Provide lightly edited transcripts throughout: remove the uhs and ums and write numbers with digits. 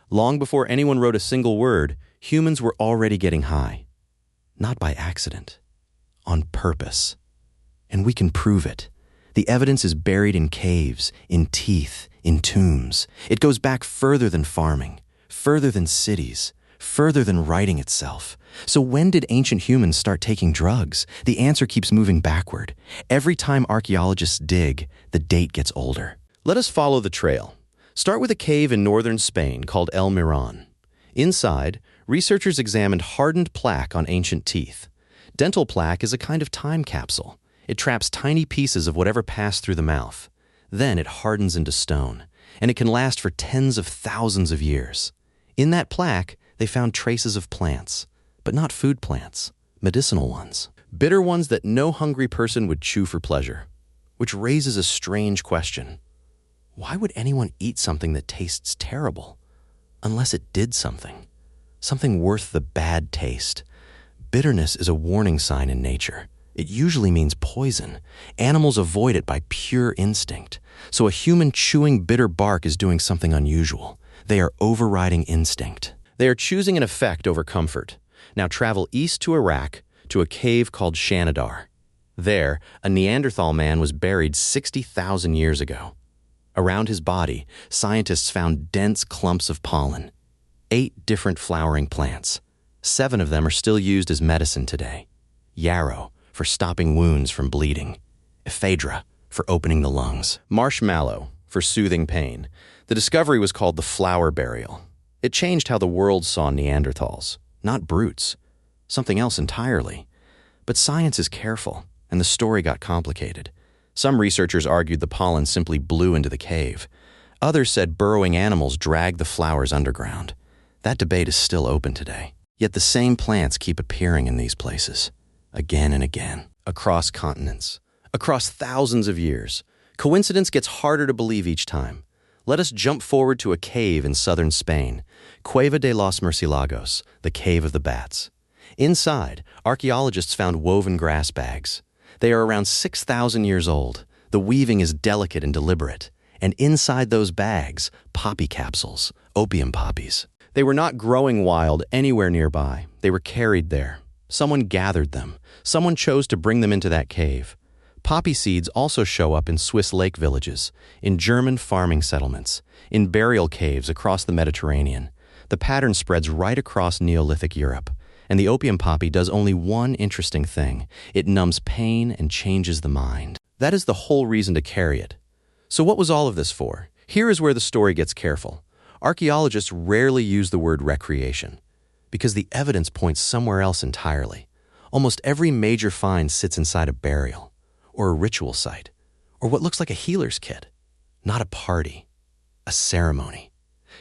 Long before anyone wrote a single word, humans were already getting high. Not by accident, on purpose. And we can prove it. The evidence is buried in caves, in teeth, in tombs. It goes back further than farming, further than cities, further than writing itself. So when did ancient humans start taking drugs? The answer keeps moving backward. Every time archaeologists dig, the date gets older. Let us follow the trail. Start with a cave in northern Spain called Elmiron. Inside, researchers examined hardened plaque on ancient teeth. Dental plaque is a kind of time capsule. It traps tiny pieces of whatever passed through the mouth. Then it hardens into stone, and it can last for tens of thousands of years. In that plaque, they found traces of plants, but not food plants, medicinal ones. Bitter ones that no hungry person would chew for pleasure. Which raises a strange question. Why would anyone eat something that tastes terrible? Unless it did something. Something worth the bad taste. Bitterness is a warning sign in nature. It usually means poison. Animals avoid it by pure instinct. So a human chewing bitter bark is doing something unusual. They are overriding instinct. They are choosing an effect over comfort. Now travel east to Iraq, to a cave called Shanidar. There, a Neanderthal man was buried 60,000 years ago. Around his body, scientists found dense clumps of pollen. 8 different flowering plants. 7 of them are still used as medicine today. Yarrow, for stopping wounds from bleeding. Ephedra, for opening the lungs. Marshmallow, for soothing pain. The discovery was called the flower burial. It changed how the world saw Neanderthals. Not brutes. Something else entirely. But science is careful, and the story got complicated. Some researchers argued the pollen simply blew into the cave. Others said burrowing animals dragged the flowers underground. That debate is still open today. Yet the same plants keep appearing in these places, again and again, across continents, across thousands of years. Coincidence gets harder to believe each time. Let us jump forward to a cave in southern Spain, Cueva de los Murciélagos, the Cave of the Bats. Inside, archaeologists found woven grass bags. They are around 6,000 years old. The weaving is delicate and deliberate. And inside those bags, poppy capsules, opium poppies. They were not growing wild anywhere nearby. They were carried there. Someone gathered them. Someone chose to bring them into that cave. Poppy seeds also show up in Swiss lake villages, in German farming settlements, in burial caves across the Mediterranean. The pattern spreads right across Neolithic Europe. And the opium poppy does only one interesting thing. It numbs pain and changes the mind. That is the whole reason to carry it. So what was all of this for? Here is where the story gets careful. Archaeologists rarely use the word recreation, because the evidence points somewhere else entirely. Almost every major find sits inside a burial, or a ritual site, or what looks like a healer's kit. Not a party, a ceremony.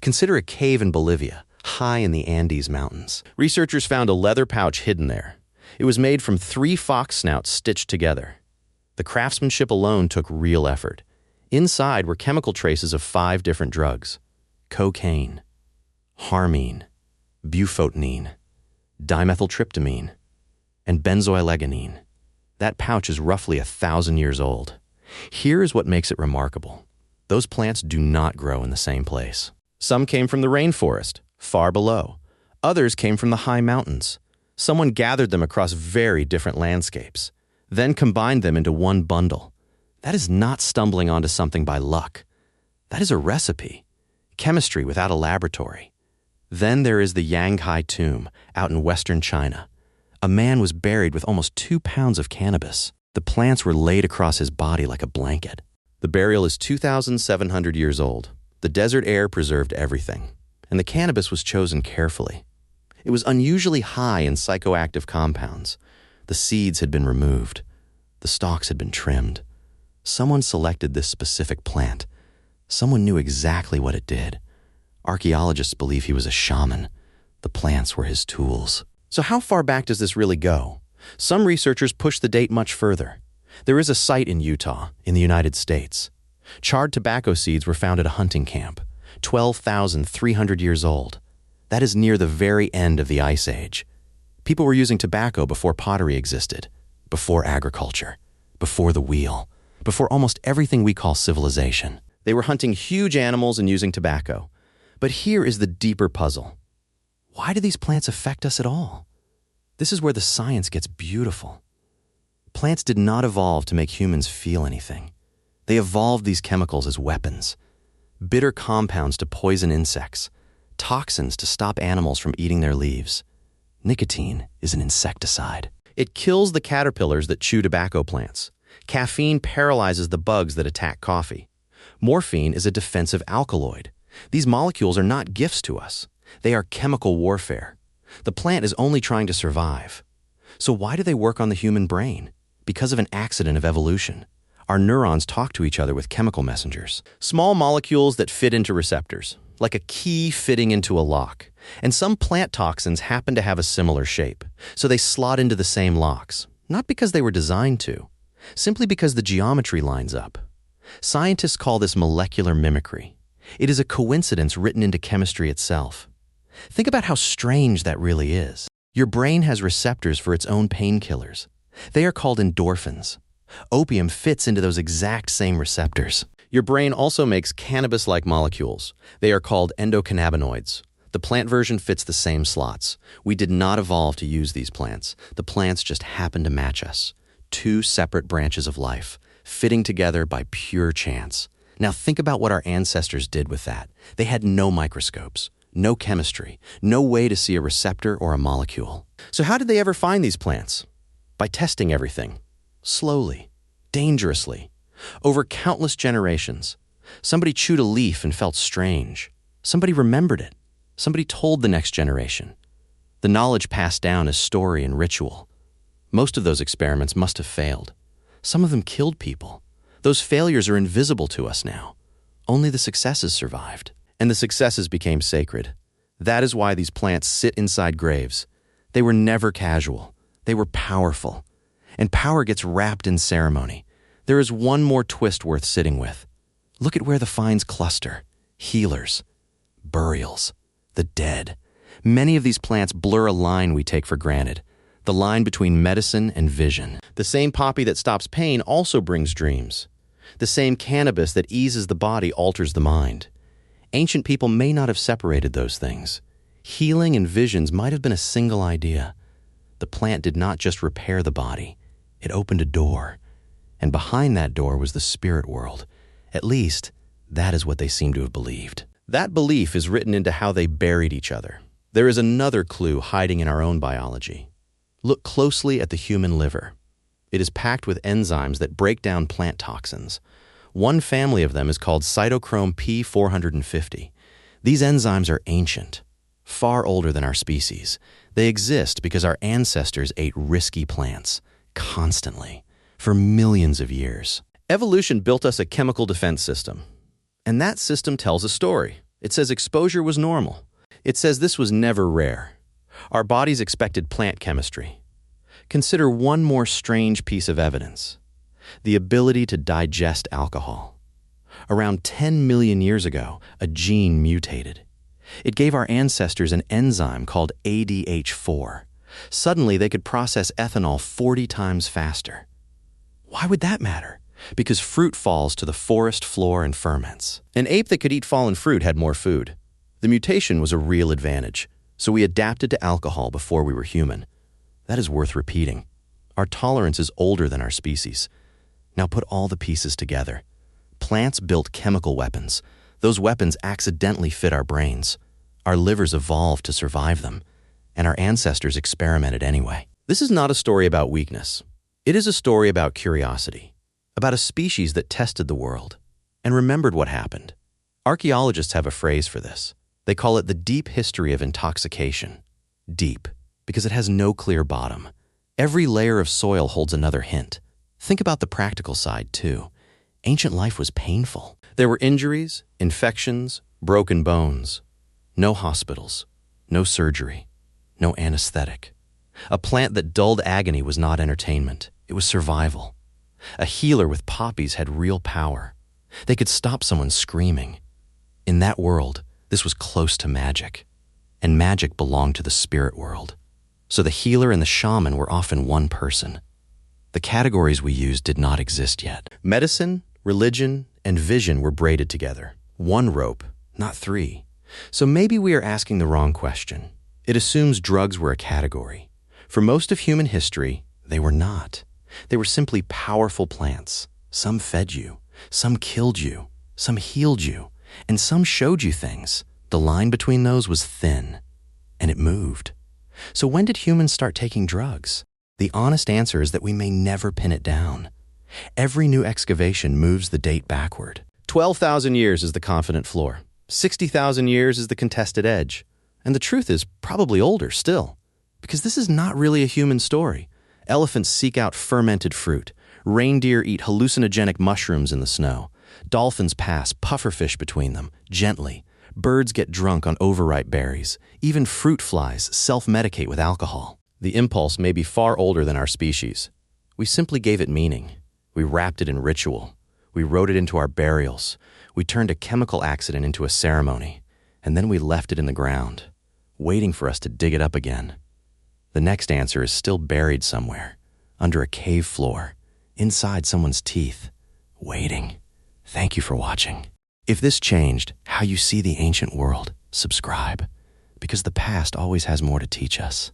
Consider a cave in Bolivia, high in the Andes Mountains. Researchers found a leather pouch hidden there. It was made from 3 fox-snouts stitched together. The craftsmanship alone took real effort. Inside were chemical traces of 5 different drugs: cocaine, harmine, bufotenine, dimethyltryptamine, and benzoylecgonine. That pouch is roughly 1,000 years old. Here is what makes it remarkable. Those plants do not grow in the same place. Some came from the rainforest, far below. Others came from the high mountains. Someone gathered them across very different landscapes, then combined them into one bundle. That is not stumbling onto something by luck. That is a recipe. Chemistry without a laboratory. Then there is the Yanghai tomb out in western China. A man was buried with almost 2 pounds of cannabis. The plants were laid across his body like a blanket. The burial is 2,700 years old. The desert air preserved everything, and the cannabis was chosen carefully. It was unusually high in psychoactive compounds. The seeds had been removed. The stalks had been trimmed. Someone selected this specific plant. Someone knew exactly what it did. Archaeologists believe he was a shaman. The plants were his tools. So how far back does this really go? Some researchers push the date much further. There is a site in Utah, in the United States. Charred tobacco seeds were found at a hunting camp, 12,300 years old. That is near the very end of the Ice Age. People were using tobacco before pottery existed, before agriculture, before the wheel, before almost everything we call civilization. They were hunting huge animals and using tobacco. But here is the deeper puzzle. Why do these plants affect us at all? This is where the science gets beautiful. Plants did not evolve to make humans feel anything. They evolved these chemicals as weapons. Bitter compounds to poison insects, toxins to stop animals from eating their leaves. Nicotine is an insecticide. It kills the caterpillars that chew tobacco plants. Caffeine paralyzes the bugs that attack coffee. Morphine is a defensive alkaloid. These molecules are not gifts to us. They are chemical warfare. The plant is only trying to survive. So why do they work on the human brain? Because of an accident of evolution. Our neurons talk to each other with chemical messengers. Small molecules that fit into receptors, like a key fitting into a lock. And some plant toxins happen to have a similar shape, so they slot into the same locks. Not because they were designed to, simply because the geometry lines up. Scientists call this molecular mimicry. It is a coincidence written into chemistry itself. Think about how strange that really is. Your brain has receptors for its own painkillers. They are called endorphins. Opium fits into those exact same receptors. Your brain also makes cannabis-like molecules. They are called endocannabinoids. The plant version fits the same slots. We did not evolve to use these plants. The plants just happen to match us. Two separate branches of life, fitting together by pure chance. Now think about what our ancestors did with that. They had no microscopes, no chemistry, no way to see a receptor or a molecule. So how did they ever find these plants? By testing everything. Slowly, dangerously, over countless generations. Somebody chewed a leaf and felt strange. Somebody remembered it. Somebody told the next generation. The knowledge passed down as story and ritual. Most of those experiments must have failed. Some of them killed people. Those failures are invisible to us now. Only the successes survived. And the successes became sacred. That is why these plants sit inside graves. They were never casual. They were powerful. And power gets wrapped in ceremony. There is one more twist worth sitting with. Look at where the finds cluster. Healers. Burials. The dead. Many of these plants blur a line we take for granted. The line between medicine and vision. The same poppy that stops pain also brings dreams. The same cannabis that eases the body alters the mind. Ancient people may not have separated those things. Healing and visions might have been a single idea. The plant did not just repair the body. It opened a door. And behind that door was the spirit world. At least, that is what they seem to have believed. That belief is written into how they buried each other. There is another clue hiding in our own biology. Look closely at the human liver. It is packed with enzymes that break down plant toxins. One family of them is called cytochrome P450. These enzymes are ancient, far older than our species. They exist because our ancestors ate risky plants, constantly, for millions of years. Evolution built us a chemical defense system. And that system tells a story. It says exposure was normal. It says this was never rare. Our bodies expected plant chemistry. Consider one more strange piece of evidence: the ability to digest alcohol. Around 10 million years ago, a gene mutated. It gave our ancestors an enzyme called ADH4. Suddenly, they could process ethanol 40 times faster. Why would that matter? Because fruit falls to the forest floor and ferments. An ape that could eat fallen fruit had more food. The mutation was a real advantage, so we adapted to alcohol before we were human. That is worth repeating. Our tolerance is older than our species. Now put all the pieces together. Plants built chemical weapons. Those weapons accidentally fit our brains. Our livers evolved to survive them, and our ancestors experimented anyway. This is not a story about weakness. It is a story about curiosity, about a species that tested the world and remembered what happened. Archaeologists have a phrase for this. They call it the deep history of intoxication. Deep, because it has no clear bottom. Every layer of soil holds another hint. Think about the practical side, too. Ancient life was painful. There were injuries, infections, broken bones. No hospitals, no surgery, no anesthetic. A plant that dulled agony was not entertainment. It was survival. A healer with poppies had real power. They could stop someone screaming. In that world, this was close to magic. And magic belonged to the spirit world. So the healer and the shaman were often one person. The categories we used did not exist yet. Medicine, religion, and vision were braided together. One rope, not three. So maybe we are asking the wrong question. It assumes drugs were a category. For most of human history, they were not. They were simply powerful plants. Some fed you, some killed you, some healed you, and some showed you things. The line between those was thin, and it moved. So when did humans start taking drugs? The honest answer is that we may never pin it down. Every new excavation moves the date backward. 12,000 years is the confident floor. 60,000 years is the contested edge. And the truth is probably older still. Because this is not really a human story. Elephants seek out fermented fruit. Reindeer eat hallucinogenic mushrooms in the snow. Dolphins pass pufferfish between them, gently. Birds get drunk on overripe berries. Even fruit flies self-medicate with alcohol. The impulse may be far older than our species. We simply gave it meaning. We wrapped it in ritual. We wrote it into our burials. We turned a chemical accident into a ceremony. And then we left it in the ground, waiting for us to dig it up again. The next answer is still buried somewhere, under a cave floor, inside someone's teeth, waiting. Thank you for watching. If this changed how you see the ancient world, subscribe, because the past always has more to teach us.